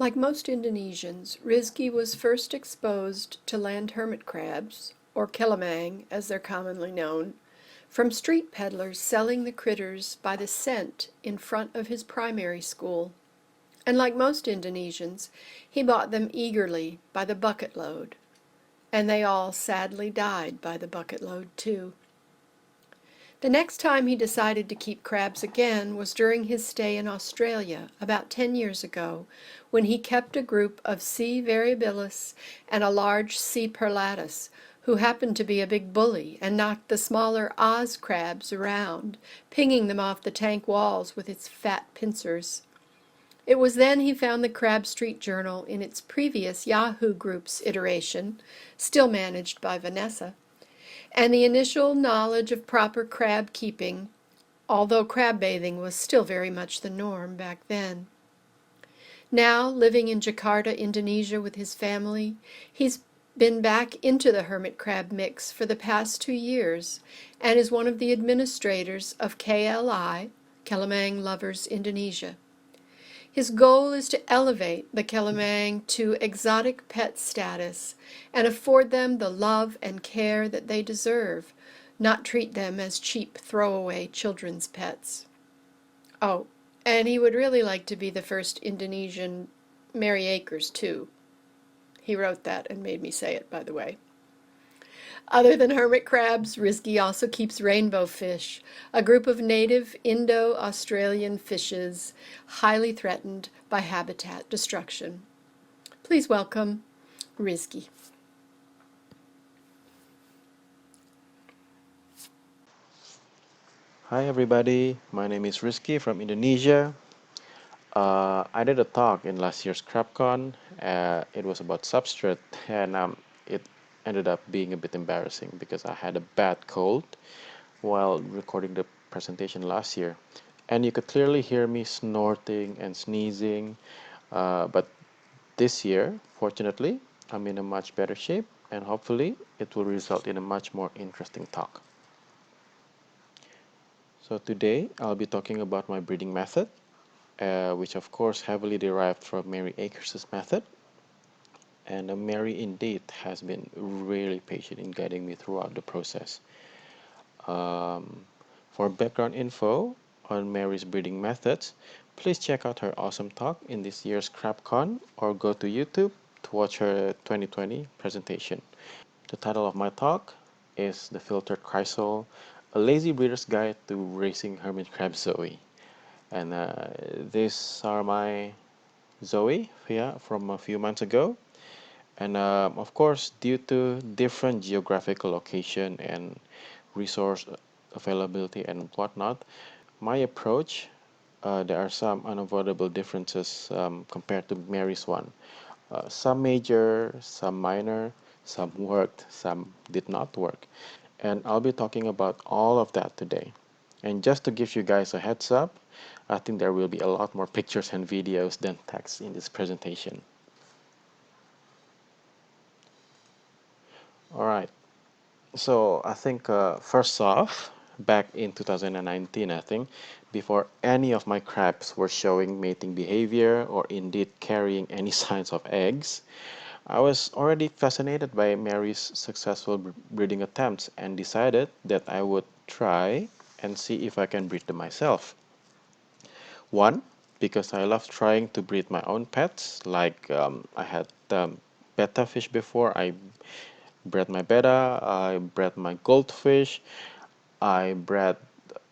Like most Indonesians, RIzky was first exposed to land hermit crabs, or killimang as they're commonly known, from street peddlers selling the critters by the cent in front of his primary school. And like most Indonesians, he bought them eagerly by the bucket load. And they all sadly died by the bucket load, too. The next time he decided to keep crabs again was during his stay in Australia about 10 years ago, when he kept a group of C. variabilis and a large C. perlatus, who happened to be a big bully and knocked the smaller Oz crabs around, pinging them off the tank walls with its fat pincers. It was then he found the Crab Street Journal in its previous Yahoo Group's iteration, still managed by Vanessa, and the initial knowledge of proper crab keeping, although crab bathing was still very much the norm back then. Now, living in Jakarta, Indonesia with his family, he's been back into the hermit crab mix for the past 2 years and is one of the administrators of KLI, Kelimang Lovers Indonesia. His goal is to elevate the Kelimang to exotic pet status and afford them the love and care that they deserve, not treat them as cheap throwaway children's pets. Oh, and he would really like to be the first Indonesian Mary Akers, too. He wrote that and made me say it, by the way. Other than hermit crabs, RIzky also keeps rainbow fish, a group of native Indo-Australian fishes highly threatened by habitat destruction. Please welcome RIzky. Hi everybody, my name is RIzky from Indonesia. I did a talk in last year's CrabCon. It was about substrate, and it ended up being a bit embarrassing because I had a bad cold while recording the presentation last year. And you could clearly hear me snorting and sneezing. But this year, fortunately, I'm in a much better shape, and hopefully it will result in a much more interesting talk. So today I'll be talking about my breeding method, which of course heavily derived from Mary Akers' method. And Mary indeed has been really patient in guiding me throughout the process. Um, for background info on Mary's breeding methods, please check out her awesome talk in this year's CrabCon or go to YouTube to watch her 2020 presentation. The title of my talk is The Filtered Kriesel, a lazy breeder's guide to raising hermit crab Zoe. And these are my Zoe, yeah, from a few months ago. And of course, due to different geographical location and resource availability and whatnot, my approach, there are some unavoidable differences compared to Mary's one. Some major, some minor, some worked, some did not work. And I'll be talking about all of that today. And just to give you guys a heads up, I think there will be a lot more pictures and videos than text in this presentation. Alright, so I think first off, back in 2019, I think, before any of my crabs were showing mating behavior or indeed carrying any signs of eggs, I was already fascinated by Mary's successful breeding attempts and decided that I would try and see if I can breed them myself. One, because I love trying to breed my own pets, like I had betta fish before. I bred my betta, I bred my goldfish, I bred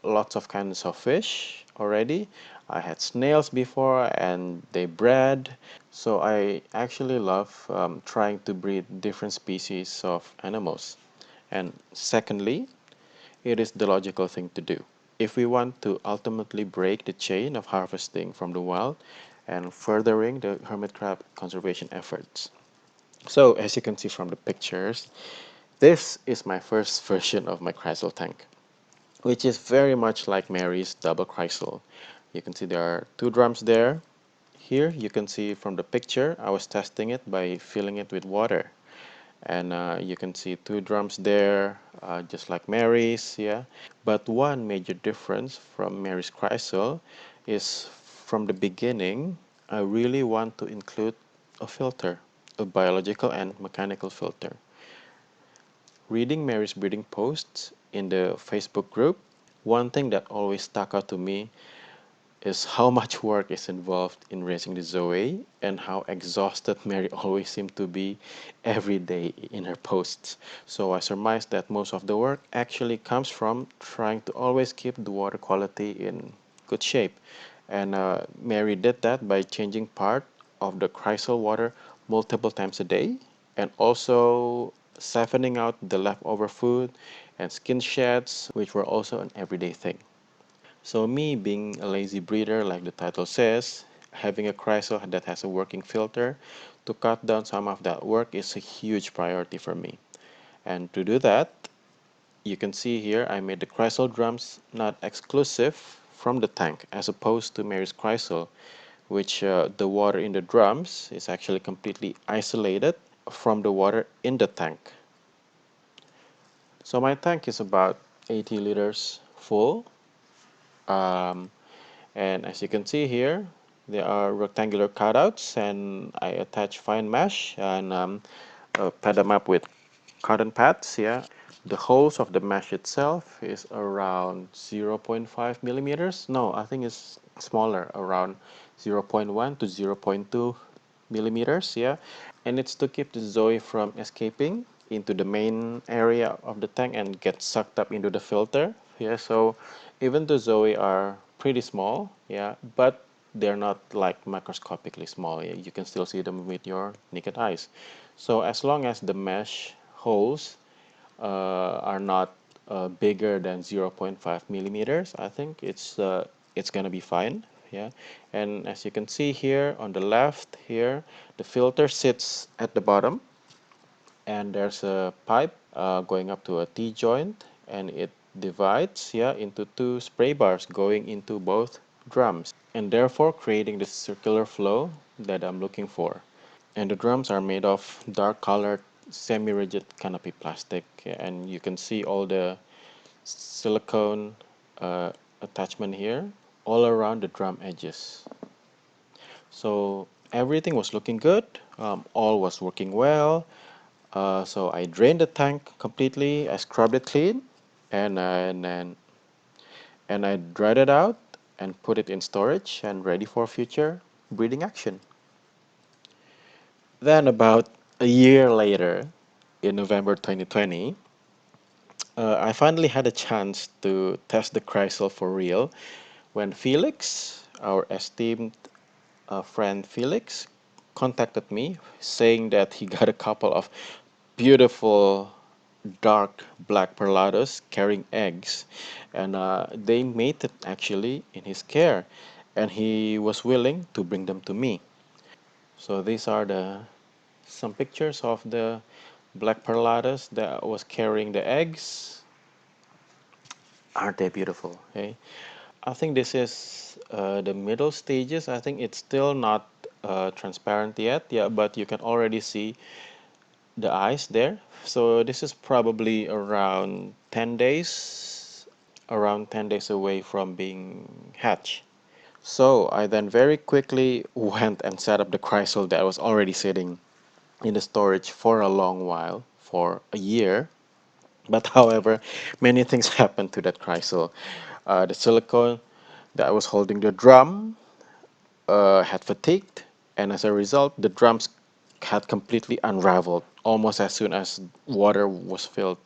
lots of kinds of fish already. I had snails before and they bred. So I actually love trying to breed different species of animals. And secondly, it is the logical thing to do. If we want to ultimately break the chain of harvesting from the wild and furthering the hermit crab conservation efforts. So as you can see from the pictures, this is my first version of my Kriesel tank, which is very much like Mary's double Kriesel. You can see there are two drums there. Here you can see from the picture I was testing it by filling it with water. And you can see two drums there, just like Mary's, yeah. But one major difference from Mary's Kriesel is from the beginning I really want to include a filter, a biological and mechanical filter. Reading Mary's breeding posts in the Facebook group, one thing that always stuck out to me is how much work is involved in raising the Zoe and how exhausted Mary always seemed to be every day in her posts. So I surmise that most of the work actually comes from trying to always keep the water quality in good shape. And Mary did that by changing part of the Kriesel water multiple times a day and also siphoning out the leftover food and skin sheds, which were also an everyday thing. So me being a lazy breeder, like the title says, having a Kriesel that has a working filter to cut down some of that work is a huge priority for me. And to do that, you can see here I made the Kriesel drums not exclusive from the tank as opposed to Mary's Kriesel, which the water in the drums is actually completely isolated from the water in the tank. So my tank is about 80 liters full. Um, And as you can see here, there are rectangular cutouts, and I attach fine mesh and pad them up with cotton pads. Yeah, the holes of the mesh itself is around 0.5 millimeters. No, I think it's smaller, around 0.1 to 0.2 millimeters. Yeah, and it's to keep the Zoe from escaping into the main area of the tank and get sucked up into the filter. Yeah, so even the Zoe are pretty small, yeah, but they're not like microscopically small. Yeah, you can still see them with your naked eyes. So as long as the mesh holes are not bigger than 0.5 millimeters, I think it's gonna be fine. Yeah, and as you can see here on the left here, the filter sits at the bottom, and there's a pipe going up to a T-joint, and it divides, yeah, into two spray bars going into both drums, and therefore creating the circular flow that I'm looking for. And the drums are made of dark colored semi-rigid canopy plastic, and you can see all the silicone uh, attachment here all around the drum edges. So everything was looking good, all was working well. So I drained the tank completely, I scrubbed it clean, and and I dried it out and put it in storage and ready for future breeding action. Then about a year later, in November 2020, I finally had a chance to test the Kreisel for real when Felix, our esteemed friend Felix, contacted me saying that he got a couple of beautiful dark black perlados carrying eggs, and they mated actually in his care, and he was willing to bring them to me. So these are the some pictures of the black perlados that was carrying the eggs. Aren't they beautiful? Hey, I think this is the middle stages. I think it's still not transparent yet. Yeah, but you can already see the eyes there. So this is probably around 10 days away from being hatched. So I then very quickly went and set up the Kreisel that was already sitting in the storage for a long while, for a year. But however, many things happened to that Kreisel. The silicone that was holding the drum had fatigued, and as a result, the drums had completely unraveled almost as soon as water was filled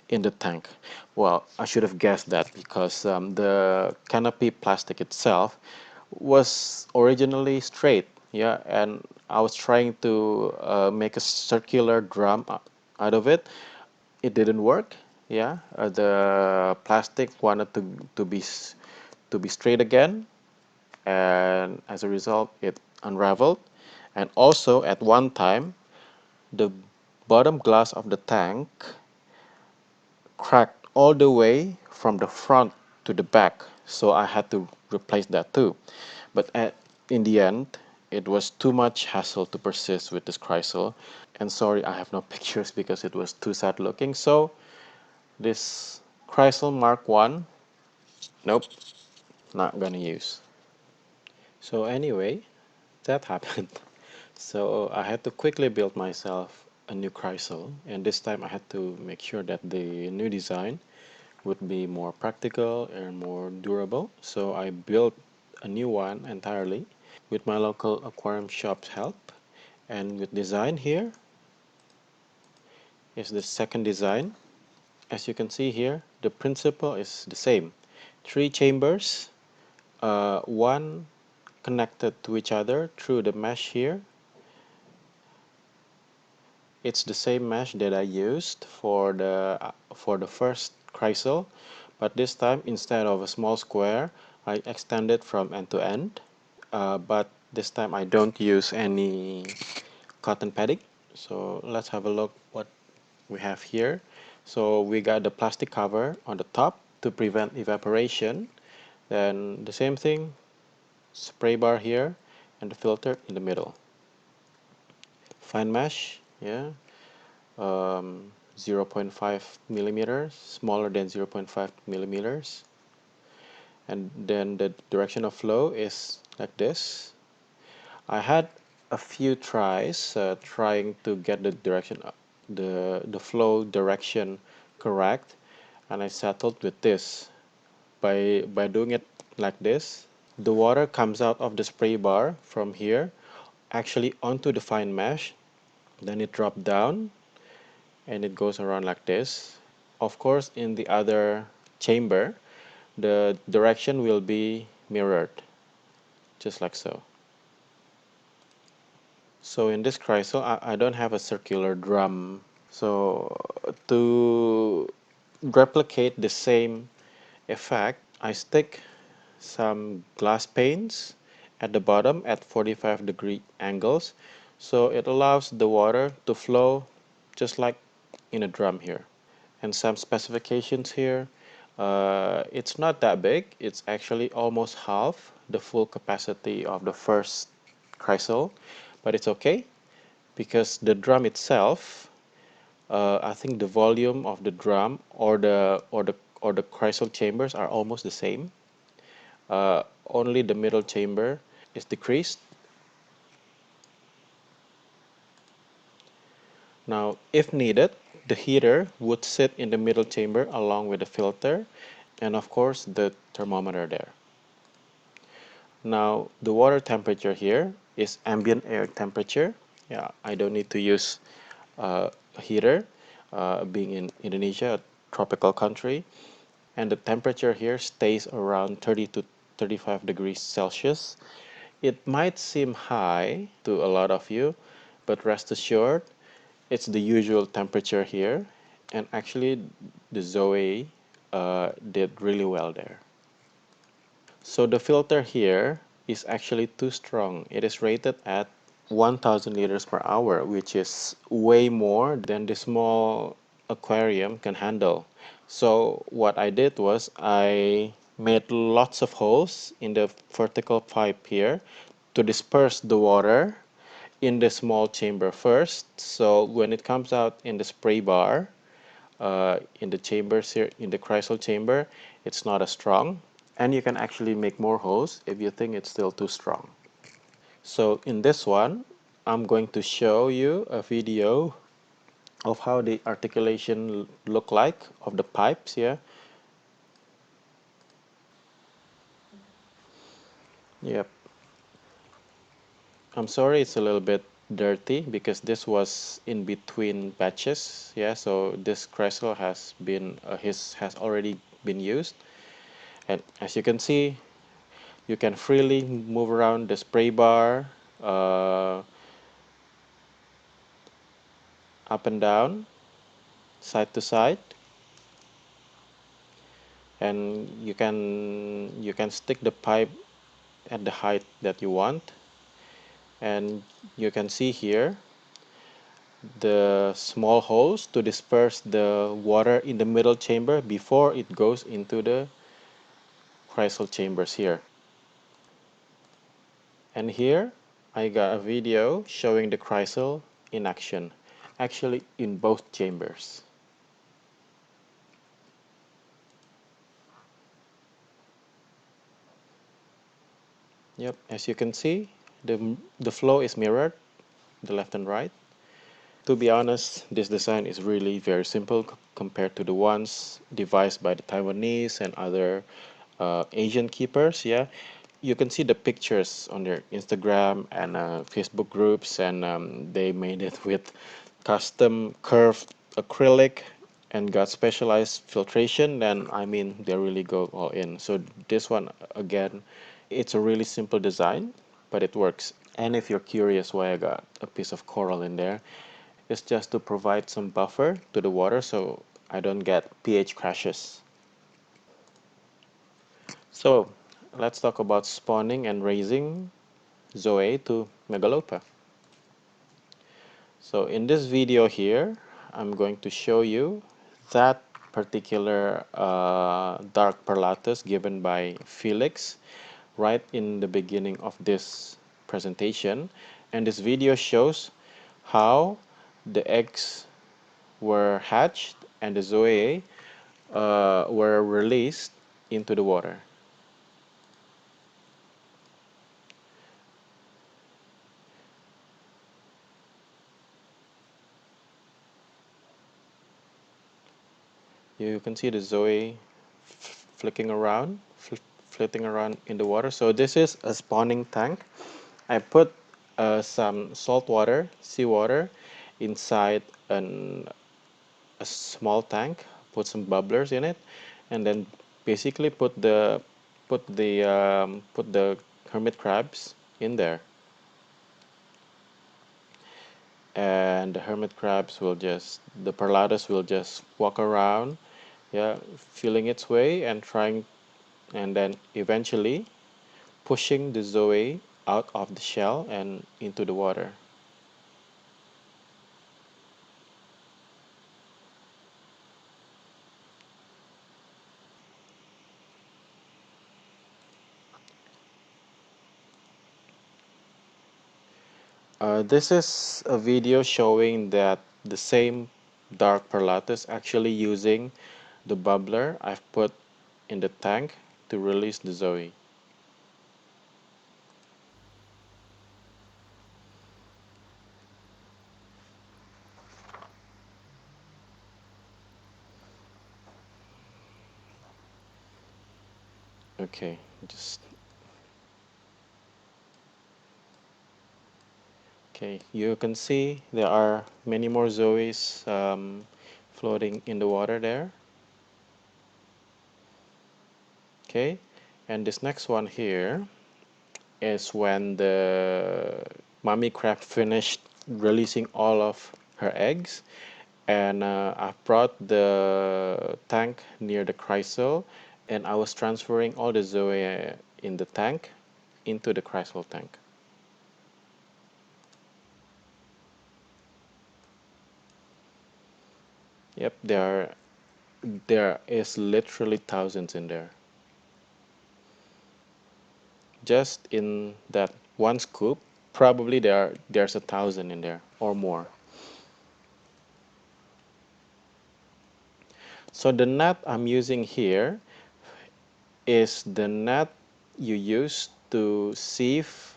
in the tank. Well, I should have guessed that because the canopy plastic itself was originally straight, yeah, and I was trying to make a circular drum out of it. It didn't work, yeah. The plastic wanted to be straight again, and as a result it unraveled, and also at one time the bottom glass of the tank cracked all the way from the front to the back, so I had to replace that too. But in the end it was too much hassle to persist with this Kreisel, and sorry I have no pictures because it was too sad looking. So this Kreisel Mark 1, nope, not gonna use. So anyway, that happened. So I had to quickly build myself a new Kriesel, and this time I had to make sure that the new design would be more practical and more durable. So I built a new one entirely with my local aquarium shop's help. And with design here is the second design. As you can see here, the principle is the same. Three chambers, one connected to each other through the mesh here. It's the same mesh that I used for the first Kriesel, but this time instead of a small square, I extended from end to end. But this time I don't use any cotton padding. So let's have a look what we have here. So we got the plastic cover on the top to prevent evaporation. Then the same thing, spray bar here, and the filter in the middle. Fine mesh, yeah, 0.5 millimeters, smaller than 0.5 millimeters. And then the direction of flow is like this. I had a few tries trying to get the direction, the flow direction correct, and I settled with this. By doing it like this, the water comes out of the spray bar from here, actually onto the fine mesh, then it drops down and it goes around like this. Of course, in the other chamber, the direction will be mirrored, just like so. So in this Kriesel, I don't have a circular drum. So to replicate the same effect, I stick some glass panes at the bottom at 45-degree angles. So it allows the water to flow just like in a drum here. And some specifications here. It's not that big. It's actually almost half the full capacity of the first Kriesel, but it's okay because the drum itself, I think the volume of the drum or the Kriesel chambers are almost the same. Only the middle chamber is decreased. Now, if needed, the heater would sit in the middle chamber along with the filter and of course the thermometer there. Now, the water temperature here is ambient air temperature. Yeah, I don't need to use a heater, being in Indonesia, a tropical country. And the temperature here stays around 30 to 35 degrees Celsius. It might seem high to a lot of you, but rest assured, it's the usual temperature here. And actually, the Zoe did really well there. So the filter here is actually too strong. It is rated at 1000 liters per hour, which is way more than the small aquarium can handle. So what I did was I made lots of holes in the vertical pipe here to disperse the water in the small chamber first. So when it comes out in the spray bar, in the chambers here, in the Kriesel chamber, it's not as strong. And you can actually make more holes if you think it's still too strong. So in this one, I'm going to show you a video of how the articulation look like of the pipes here. Yep. I'm sorry it's a little bit dirty because this was in between batches. Yeah, so this Kriesel has been has already been used. And as you can see, you can freely move around the spray bar, up and down, side to side, and you can stick the pipe at the height that you want. And you can see here the small holes to disperse the water in the middle chamber before it goes into the Kriesel chambers here. And here I got a video showing the Kriesel in action, actually in both chambers. Yep, as you can see, The flow is mirrored, the left and right. To be honest, this design is really very simple compared to the ones devised by the Taiwanese and other Asian keepers. Yeah, you can see the pictures on their Instagram and Facebook groups, and they made it with custom curved acrylic and got specialized filtration. And I mean, they really go all in. So this one again, it's a really simple design, but it works. And if you're curious why I got a piece of coral in there, it's just to provide some buffer to the water so I don't get pH crashes. So let's talk about spawning and raising Zoe to Megalopa. So in this video here, I'm going to show you that particular dark perlatus given by Felix right in the beginning of this presentation. And this video shows how the eggs were hatched and the zoea were released into the water. You can see the zoe flicking around, flitting around in the water. So this is a spawning tank. I put some salt water, seawater, inside a small tank. Put some bubblers in it, and then basically put the hermit crabs in there. And the hermit crabs will just the perlatus will just walk around, yeah, feeling its way and trying, and then eventually pushing the zoe out of the shell and into the water. This is a video showing that the same dark perlatus actually using the bubbler I've put in the tank to release the zoe. Okay, just okay. You can see there are many more zoes floating in the water there. Okay, and this next one here is when the mommy crab finished releasing all of her eggs, and I brought the tank near the Kriesel, and I was transferring all the zoe in the tank into the Kriesel tank. Yep, there is literally thousands in there. Just in that one scoop, probably there's 1,000 in there or more. So the net I'm using here is the net you use to sieve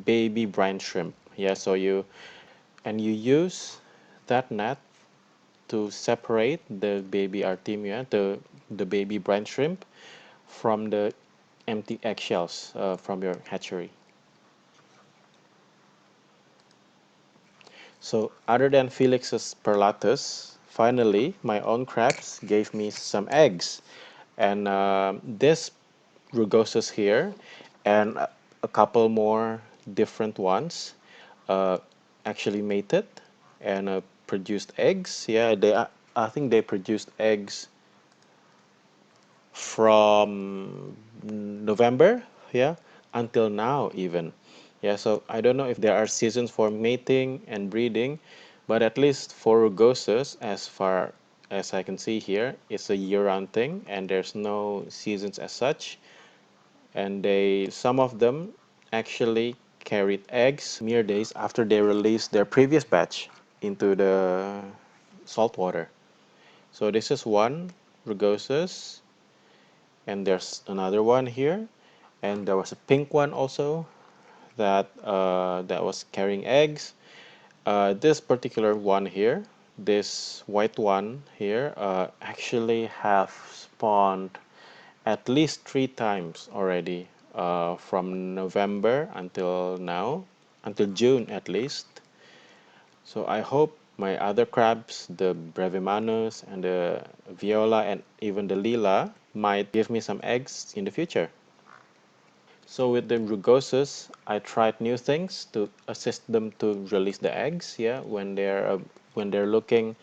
baby brine shrimp. Yeah, so you use that net to separate the baby artemia, the baby brine shrimp, from the empty eggshells from your hatchery. So other than Felix's perlatus, finally my own crabs gave me some eggs, and this rugosus here and a couple more different ones uh, actually mated and produced eggs. Yeah, I think they produced eggs from November, yeah, until now even. Yeah, so I don't know if there are seasons for mating and breeding, but at least for rugosus, as far as I can see here, it's a year-round thing and there's no seasons as such. And some of them actually carried eggs mere days after they released their previous batch into the salt water. So this is one rugosus, and there's another one here, and there was a pink one also that was carrying eggs. This particular one here, this white one here, actually have spawned at least 3 times already from November until now, until June at least. So I hope my other crabs, the Brevimanus and the Viola and even the Lila, might give me some eggs in the future. So with the rugosus, I tried new things to assist them to release the eggs, yeah, when they're looking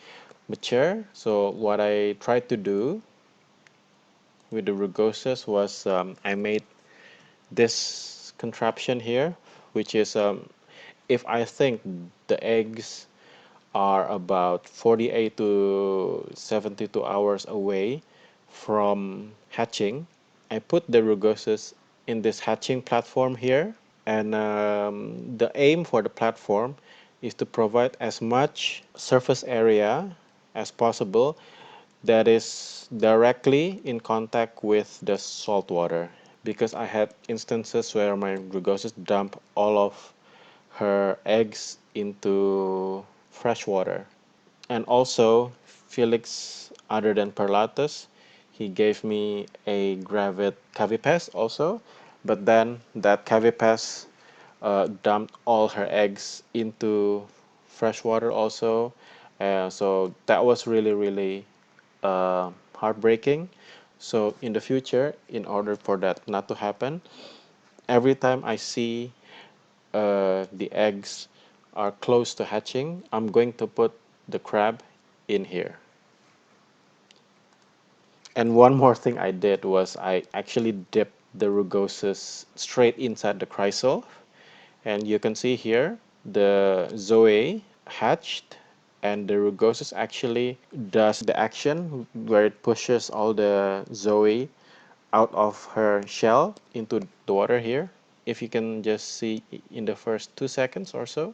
mature. So what I tried to do with the rugosus was I made this contraption here, which is if I think the eggs are about 48 to 72 hours away from hatching, I put the rugosus in this hatching platform here. And the aim for the platform is to provide as much surface area as possible that is directly in contact with the salt water. Because I had instances where my rugosus dump all of her eggs into fresh water. And also, Felix, other than Perlatus, he gave me a Gravit Cavipes also, but then that Cavipes dumped all her eggs into fresh water also. So that was really, really heartbreaking. So in the future, in order for that not to happen, every time I see the eggs are close to hatching, I'm going to put the crab in here. And one more thing I did was I actually dipped the rugosus straight inside the Kriesel. And you can see here the Zoe hatched and the rugosus actually does the action where it pushes all the Zoe out of her shell into the water here. If you can just see in the first 2 seconds or so.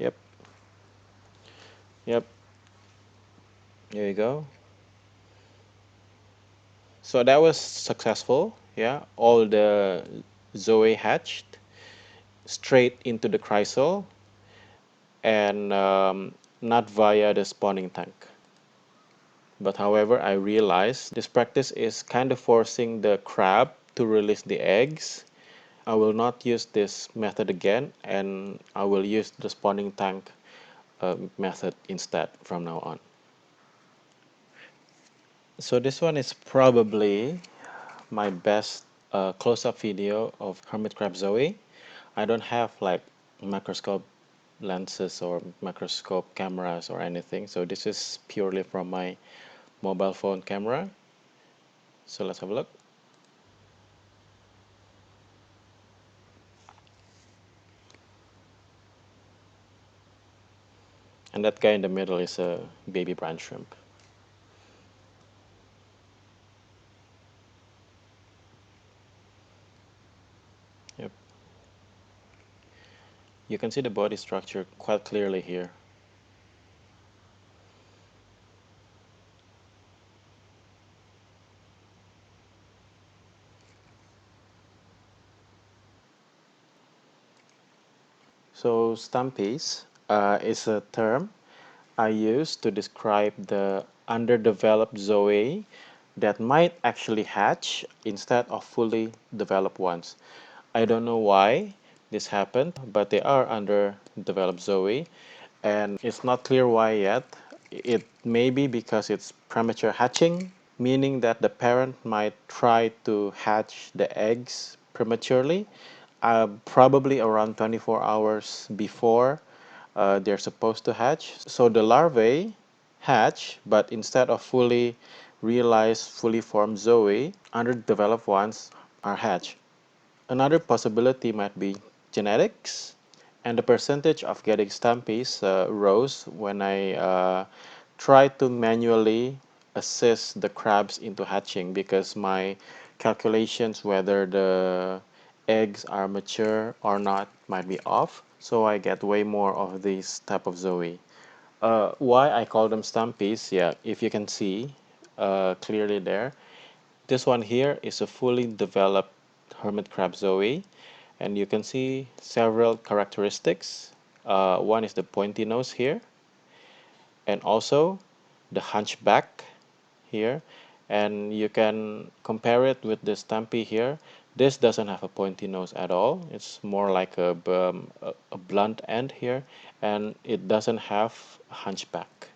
Yep, yep, there you go. So that was successful. Yeah, all the Zoe hatched straight into the Kriesel and not via the spawning tank. But however, I realized this practice is kind of forcing the crab to release the eggs. I will not use this method again, and I will use the spawning tank method instead from now on. So this one is probably my best close-up video of hermit crab Zoe. I don't have like microscope lenses or microscope cameras or anything, so this is purely from my mobile phone camera. So let's have a look. And that guy in the middle is a baby brine shrimp. Yep. You can see the body structure quite clearly here. So stumpies is a term I use to describe the underdeveloped zoe that might actually hatch instead of fully developed ones. I don't know why this happened, but they are underdeveloped zoe, and it's not clear why yet. It may be because it's premature hatching, meaning that the parent might try to hatch the eggs prematurely, probably around 24 hours before they're supposed to hatch. So the larvae hatch, but instead of fully realized, fully formed zoe, underdeveloped ones are hatched. Another possibility might be genetics, and the percentage of getting stumpies rose when I tried to manually assist the crabs into hatching because my calculations whether the eggs are mature or not might be off, so I get way more of these type of zoe. Why I call them stumpies? Yeah, if you can see clearly there, this one here is a fully developed hermit crab zoe, and you can see several characteristics. One is the pointy nose here, and also the hunchback here, and you can compare it with the Stampy here. This doesn't have a pointy nose at all. It's more like a blunt end here, and it doesn't have a hunchback.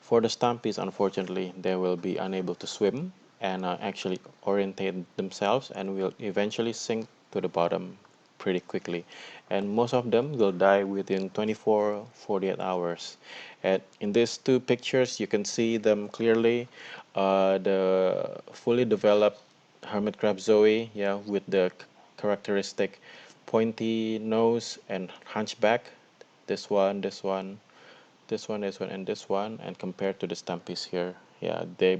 For the Stampies, unfortunately, they will be unable to swim and actually orientate themselves and will eventually sink to the bottom pretty quickly. And most of them will die within 24-48 hours. And in these two pictures, you can see them clearly. The fully developed hermit crab zoe, yeah, with the characteristic pointy nose and hunchback. This one, this one, this one, this one, and this one, and compared to the stampies here, yeah, they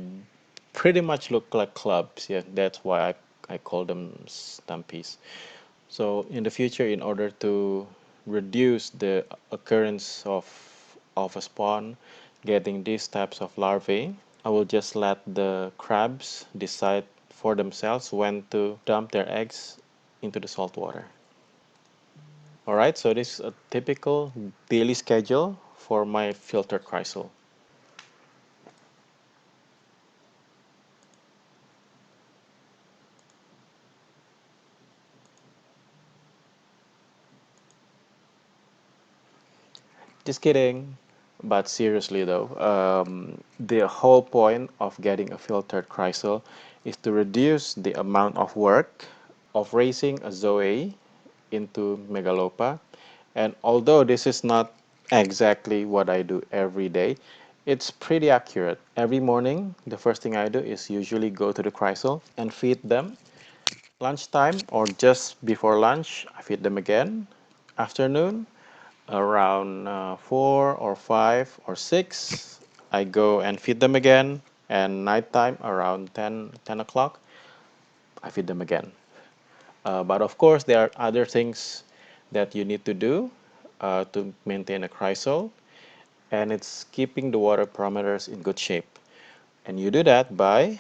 pretty much look like clubs. Yeah, that's why I call them stampies. So in the future, in order to reduce the occurrence of a spawn getting these types of larvae, I will just let the crabs decide for themselves when to dump their eggs into the salt water. All right, so this is a typical daily schedule for my filtered Kriesel. Just kidding. But seriously though, the whole point of getting a filtered Kriesel is to reduce the amount of work of raising a Zoe into Megalopa. And although this is not exactly what I do every day, it's pretty accurate. Every morning, the first thing I do is usually go to the Kriesel and feed them. Lunchtime or just before lunch, I feed them again. Afternoon, around 4 or 5 or 6, I go and feed them again. And nighttime, around 10 o'clock, I feed them again. But of course, there are other things that you need to do to maintain a Kriesel, and it's keeping the water parameters in good shape. And you do that by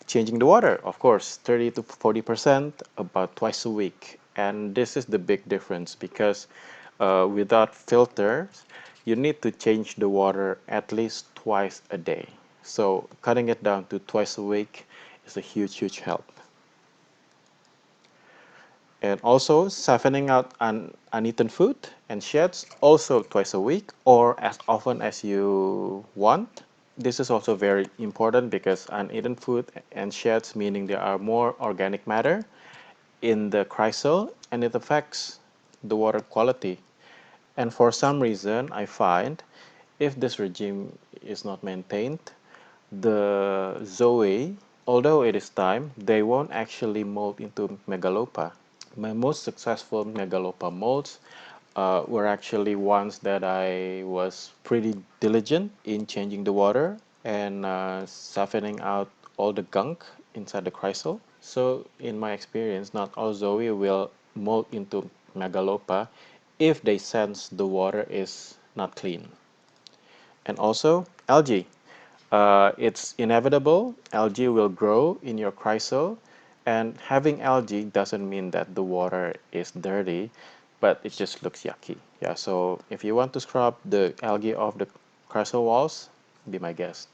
changing the water, of course, 30 to 40% about twice a week. And this is the big difference because without filters, you need to change the water at least twice a day. So cutting it down to twice a week is a huge, huge help. And also siphoning out uneaten food and sheds also twice a week or as often as you want. This is also very important because uneaten food and sheds, meaning there are more organic matter in the Kriesel and it affects the water quality. And for some reason, I find if this regime is not maintained, the Zoe, although it is time, they won't actually mold into Megalopa. My most successful Megalopa molds were actually ones that I was pretty diligent in changing the water and siphoning out all the gunk inside the Kriesel. So in my experience, not all Zoe will mold into Megalopa if they sense the water is not clean. And also algae. It's inevitable. Algae will grow in your Kriesel, and having algae doesn't mean that the water is dirty, but it just looks yucky. Yeah, so if you want to scrub the algae off the Kriesel walls, be my guest.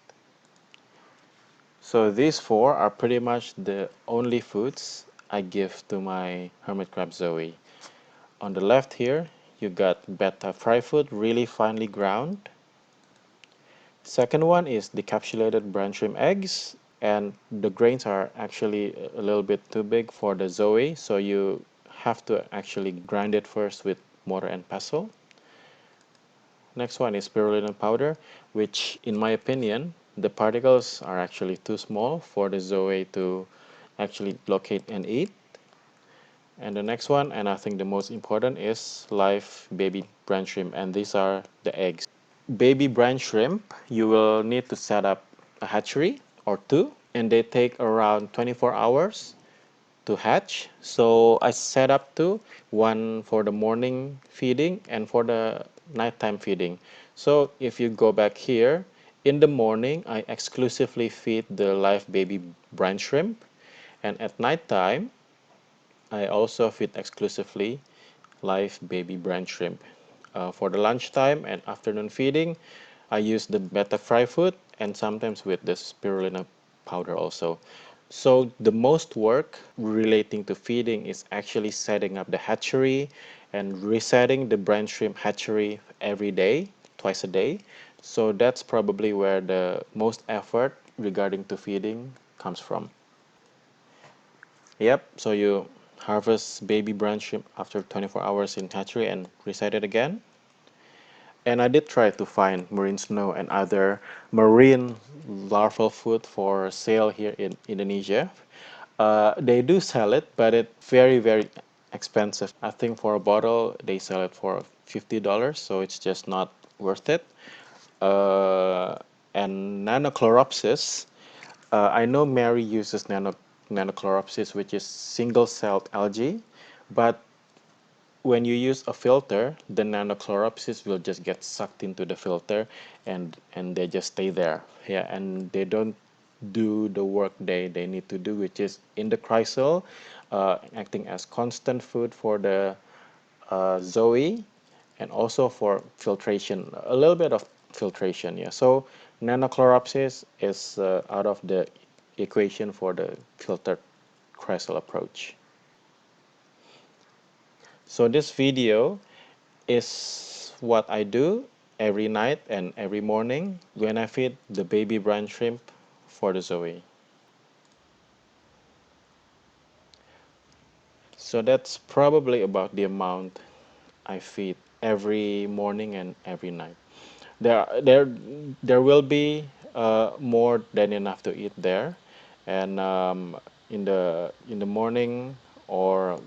So these four are pretty much the only foods I give to my hermit crab Zoe. On the left here, you got betta fry food, really finely ground. Second one is decapsulated brine shrimp eggs, and the grains are actually a little bit too big for the Zoe, so you have to actually grind it first with mortar and pestle. Next one is spirulina powder, which in my opinion, the particles are actually too small for the Zoe to actually locate and eat. And the next one, and I think the most important, is live baby brine shrimp, and these are the eggs. Baby brine shrimp, you will need to set up a hatchery or two, and they take around 24 hours to hatch. So I set up two, one for the morning feeding and for the nighttime feeding. So if you go back here, in the morning I exclusively feed the live baby brine shrimp, And at night time, I also feed exclusively live baby brine shrimp. For the lunchtime and afternoon feeding, I use the betta fry food and sometimes with the spirulina powder also. So the most work relating to feeding is actually setting up the hatchery and resetting the brine shrimp hatchery every day, twice a day. So that's probably where the most effort regarding to feeding comes from. Yep, so you harvest baby brine shrimp after 24 hours in hatchery and reset it again. And I did try to find marine snow and other marine larval food for sale here in Indonesia. They do sell it, but it's very, very expensive. I think for a bottle they sell it for $50, so it's just not worth it. Uh, and Nanochloropsis, I know Mary uses Nanochloropsis, which is single-celled algae, but when you use a filter, the Nanochloropsis will just get sucked into the filter and they just stay there. Yeah, and they don't do the work they need to do, which is in the Kriesel, acting as constant food for the Zoe and also for filtration, a little bit of filtration. Yeah, so Nanochloropsis is out of the equation for the filtered Kriesel approach. So this video is what I do every night and every morning when I feed the baby brine shrimp for the Zoe. So that's probably about the amount I feed every morning and every night. There will be more than enough to eat there, and in the morning or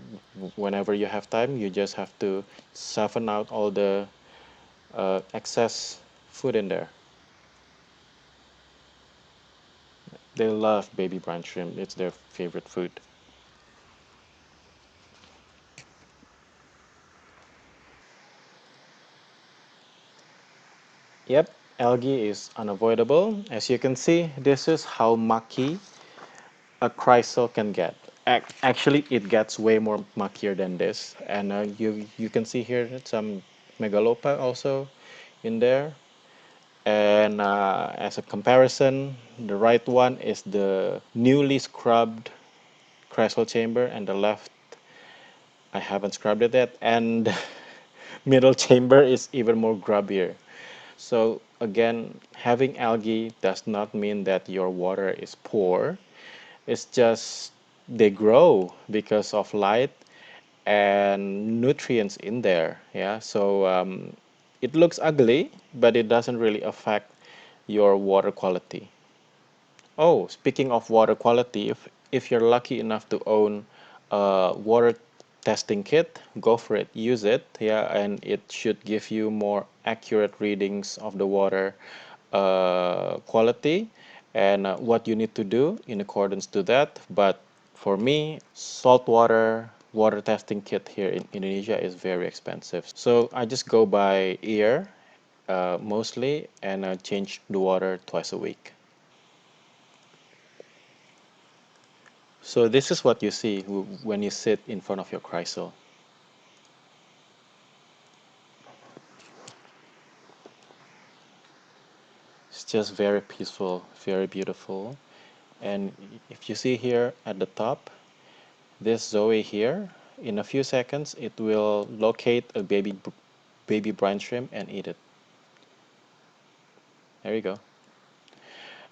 whenever you have time, you just have to siphon out all the excess food in there. They love baby brine shrimp. It's their favorite food. Yep, algae is unavoidable. As you can see, this is how mucky a Kriesel can get. Actually, it gets way more muckier than this. And you can see here some megalopa also in there. And as a comparison, the right one is the newly scrubbed Kriesel chamber, and the left I haven't scrubbed it yet, and middle chamber is even more grubbier. So again, having algae does not mean that your water is poor. It's just they grow because of light and nutrients in there. Yeah, so it looks ugly, but it doesn't really affect your water quality. Oh, speaking of water quality, if you're lucky enough to own a water testing kit, go for it, use it, yeah, and it should give you more accurate readings of the water quality and what you need to do in accordance to that. But for me, saltwater water testing kit here in Indonesia is very expensive. So I just go by ear mostly and change the water twice a week. So this is what you see when you sit in front of your Kriesel. It's just very peaceful, very beautiful. And if you see here at the top, this Zoe here, in a few seconds, it will locate a baby brine shrimp and eat it. There you go.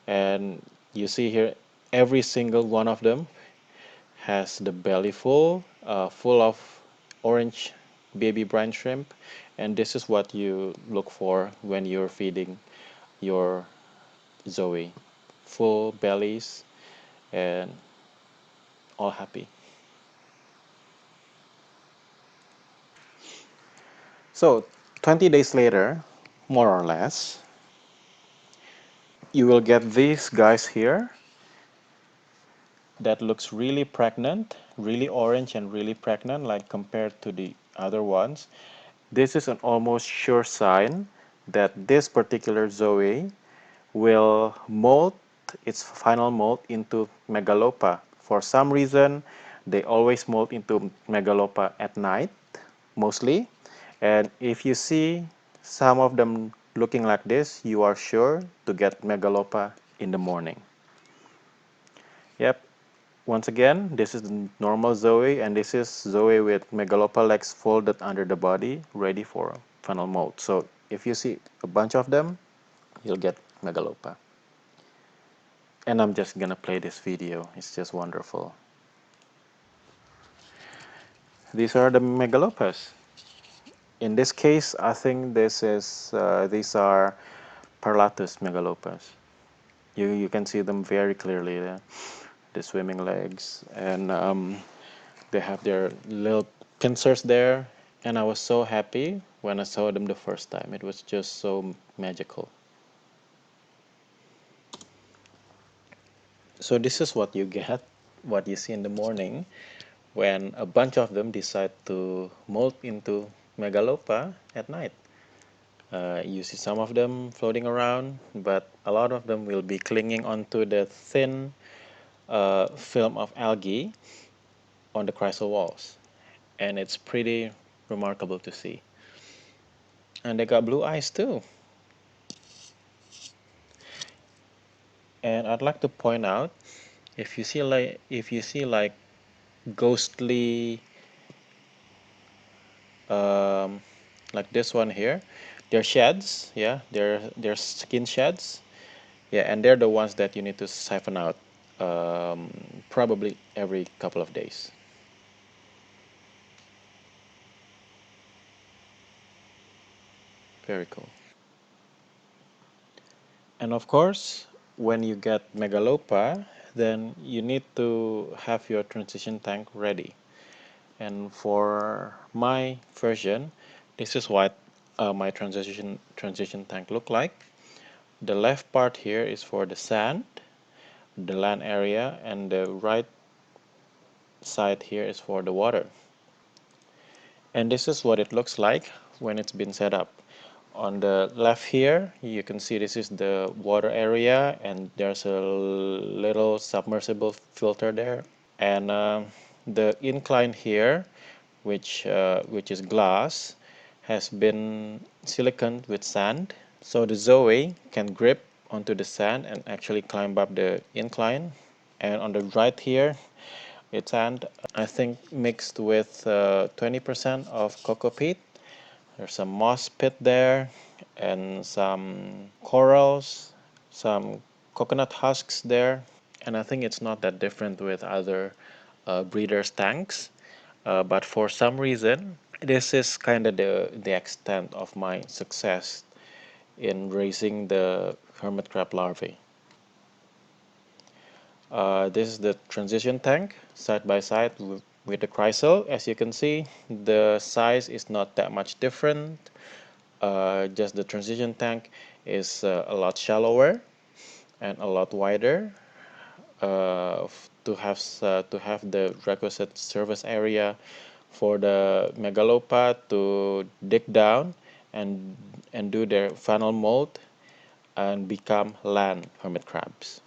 And you see here, every single one of them has the belly full, full of orange baby brine shrimp. And this is what you look for when you're feeding your Zoe. Full bellies and all happy. So 20 days later, more or less, you will get these guys here that looks really pregnant, really orange and really pregnant like compared to the other ones. This is an almost sure sign that this particular Zoe will molt its final molt into megalopa For some reason, they always molt into megalopa at night, mostly. And if you see some of them looking like this, you are sure to get megalopa in the morning. Yep. Once again, this is the normal Zoe, and this is Zoe with megalopa legs folded under the body, ready for funnel molt. So if you see a bunch of them, you'll get megalopa. And I'm just gonna play this video. It's just wonderful. These are the megalopas. In this case, I think these are Parlatus megalopas. You can see them very clearly, the swimming legs, and they have their little pincers there. And I was so happy when I saw them the first time. It was just so magical. So this is what you get, what you see in the morning when a bunch of them decide to molt into megalopa at night. You see some of them floating around, but a lot of them will be clinging onto the thin film of algae on the Kriesel walls, and it's pretty remarkable to see. And they got blue eyes too. And I'd like to point out, if you see like ghostly, um, like this one here, they're sheds, yeah, they're skin sheds, yeah, and they're the ones that you need to siphon out, probably every couple of days. Very cool. And of course, when you get megalopa, then you need to have your transition tank ready. And for my version, this is what my transition tank look like. The left part here is for the sand, the land area, and the right side here is for the water. And this is what it looks like when it's been set up. On the left here, you can see this is the water area, and there's a little submersible filter there. And the incline here, which is glass, has been siliconed with sand, so the Zoe can grip onto the sand and actually climb up the incline. And on the right here, it's sand, I think mixed with 20% of cocoa peat. There's some moss pit there, and some corals, some coconut husks there. And I think it's not that different with other breeders' tanks. But for some reason, this is kind of the extent of my success in raising the hermit crab larvae. This is the transition tank side by side with the Kriesel. As you can see, the size is not that much different. Just the transition tank is a lot shallower and a lot wider to have the requisite surface area for the megalopa to dig down and do their funnel molt and become land hermit crabs.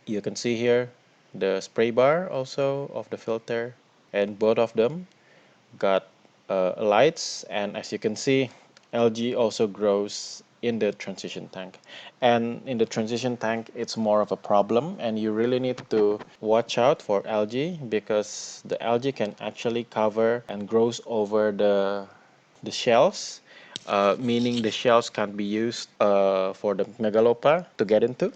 You can see here the spray bar also of the filter, and both of them got lights, and as you can see, algae also grows in the transition tank. And in the transition tank, it's more of a problem, and you really need to watch out for algae because the algae can actually cover and grows over the shells, meaning the shells can't be used for the megalopa to get into.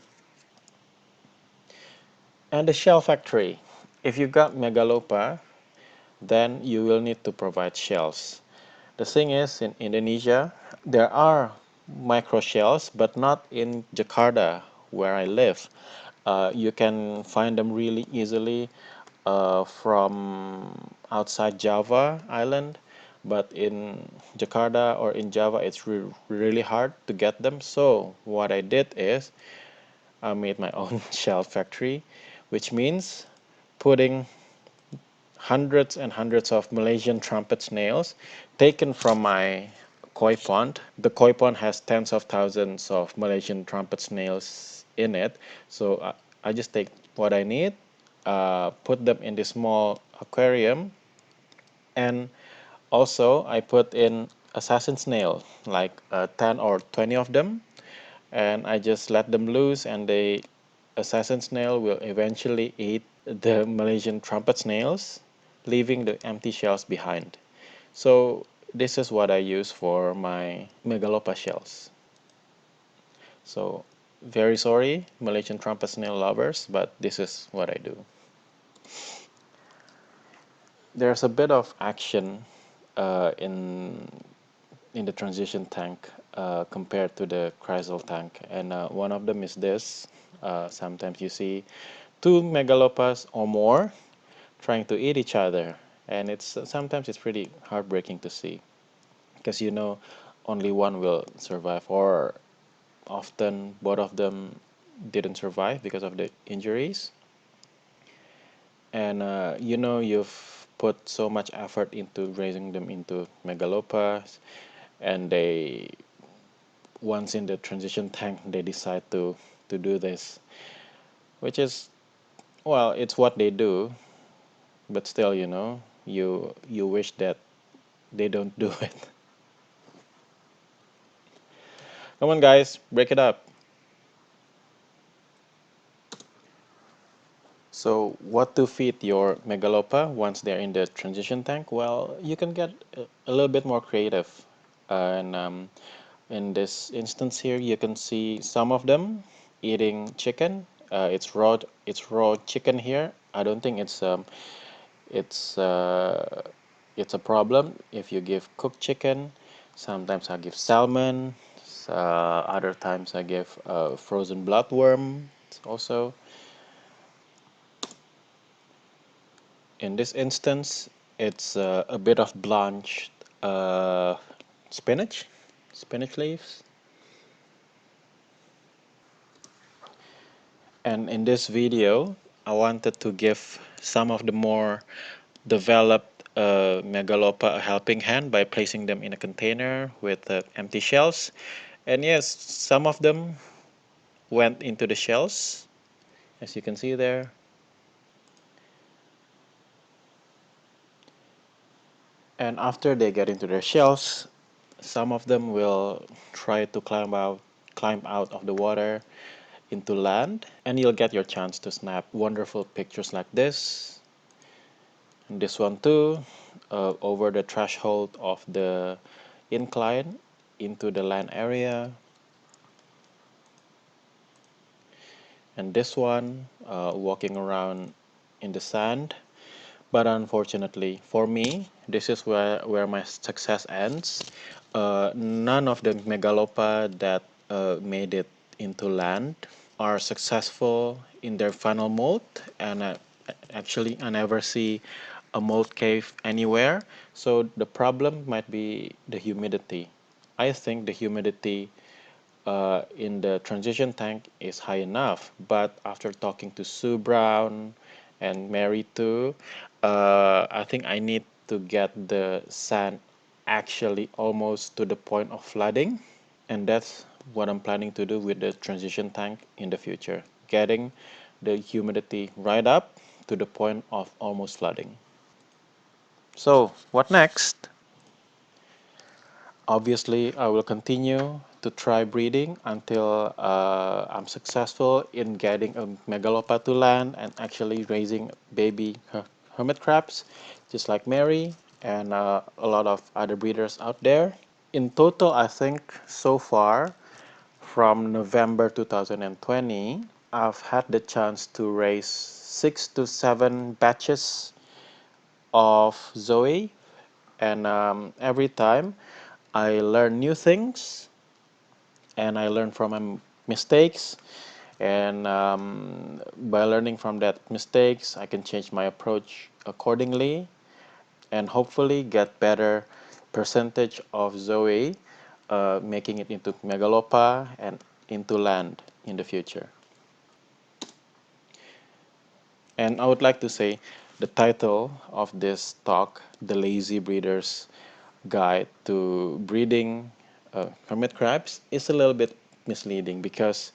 And the shell factory. If you got megalopa, then you will need to provide shells. The thing is, in Indonesia, there are micro shells, but not in Jakarta, where I live. You can find them really easily from outside Java Island, but in Jakarta or in Java, it's really hard to get them. So what I did is I made my own shell factory, which means putting hundreds and hundreds of Malaysian trumpet snails taken from my koi pond. The koi pond has tens of thousands of Malaysian trumpet snails in it, so I just take what I need, put them in this small aquarium, and also I put in assassin snail, like 10 or 20 of them, and I just let them loose, and the assassin snail will eventually eat the Malaysian trumpet snails, leaving the empty shells behind. So this is what I use for my megalopa shells. So very sorry, Malaysian trumpet snail lovers, but this is what I do. There's a bit of action in the transition tank compared to the Kriesel tank, and one of them is this. Sometimes you see two megalopas or more trying to eat each other, and it's sometimes it's pretty heartbreaking to see, because only one will survive, or often both of them didn't survive because of the injuries. And you've put so much effort into raising them into megalopas, and they once in the transition tank they decide to do this, which is, well, it's what they do, but still, you wish that they don't do it. Come on, guys, break it up. So what to feed your megalopa once they're in the transition tank? Well, you can get a little bit more creative. And in this instance here, you can see some of them eating chicken. It's raw chicken here. I don't think it's uh, it's a problem if you give cooked chicken. Sometimes I give salmon. Other times I give frozen bloodworm also. In this instance, it's a bit of blanched uh, spinach, spinach leaves. And in this video, I wanted to give some of the more developed megalopa a helping hand by placing them in a container with empty shells. And yes, some of them went into the shells, as you can see there. And after they get into their shells, some of them will try to climb out of the water into land, and you'll get your chance to snap wonderful pictures like this. And this one too, over the threshold of the incline into the land area. And this one, walking around in the sand. But unfortunately for me, this is where my success ends. None of the megalopa that made it into land are successful in their final molt, and actually I never see a molt cave anywhere. So the problem might be the humidity. I think the humidity in the transition tank is high enough, but after talking to Sue Brown and Mary too, I think I need to get the sand actually almost to the point of flooding, and that's what I'm planning to do with the transition tank in the future, getting the humidity right up to the point of almost flooding. So what next? Obviously, I will continue to try breeding until I'm successful in getting a megalopa to land and actually raising baby hermit crabs, just like Mary and a lot of other breeders out there. In total, I think so far, from November 2020, I've had the chance to raise 6 to 7 batches of Zoe, and every time I learn new things, and I learn from my mistakes, and by learning from that mistakes, I can change my approach accordingly, and hopefully get better percentage of Zoe, making it into megalopa and into land in the future. And I would like to say the title of this talk, The Lazy Breeder's Guide to Breeding Hermit Crabs, is a little bit misleading, because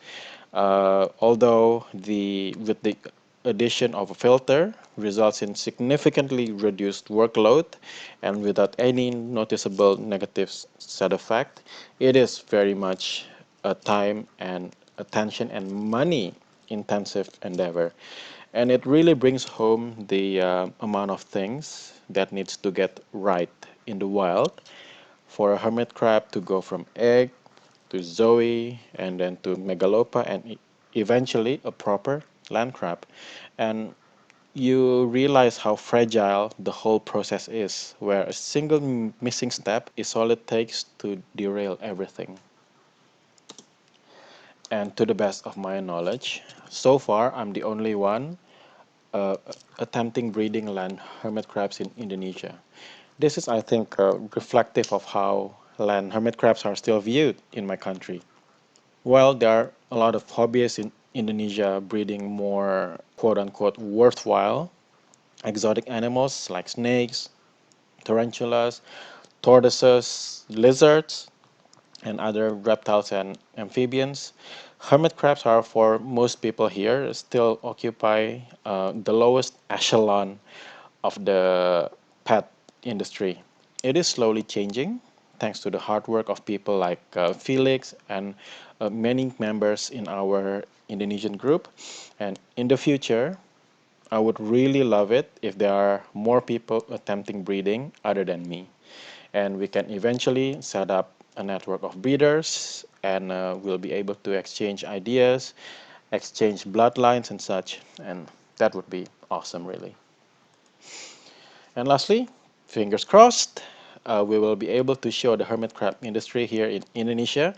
although with the addition of a filter results in significantly reduced workload and without any noticeable negative side effect. It is very much a time and attention and money intensive endeavor. And it really brings home the amount of things that needs to get right in the wild for a hermit crab to go from egg to zoe and then to megalopa and eventually a proper land crab. And you realize how fragile the whole process is, where a single missing step is all it takes to derail everything. And to the best of my knowledge, so far I'm the only one uh, attempting breeding land hermit crabs in Indonesia. This is, I think, reflective of how land hermit crabs are still viewed in my country. While there are a lot of hobbyists in Indonesia breeding more quote unquote worthwhile exotic animals like snakes, tarantulas, tortoises, lizards, and other reptiles and amphibians. Hermit crabs are, for most people here, still occupy the lowest echelon of the pet industry. It is slowly changing thanks to the hard work of people like Felix and many members in our Indonesian group. And in the future, I would really love it if there are more people attempting breeding other than me. And we can eventually set up a network of breeders and we'll be able to exchange ideas, exchange bloodlines and such. And that would be awesome, really. And lastly, fingers crossed, we will be able to show the hermit crab industry here in Indonesia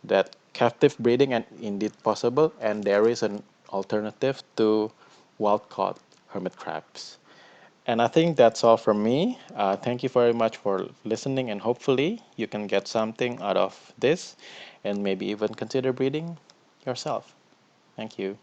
that captive breeding is indeed possible and there is an alternative to wild caught hermit crabs. And I think that's all from me. Thank you very much for listening, and hopefully, you can get something out of this and maybe even consider breeding yourself. Thank you.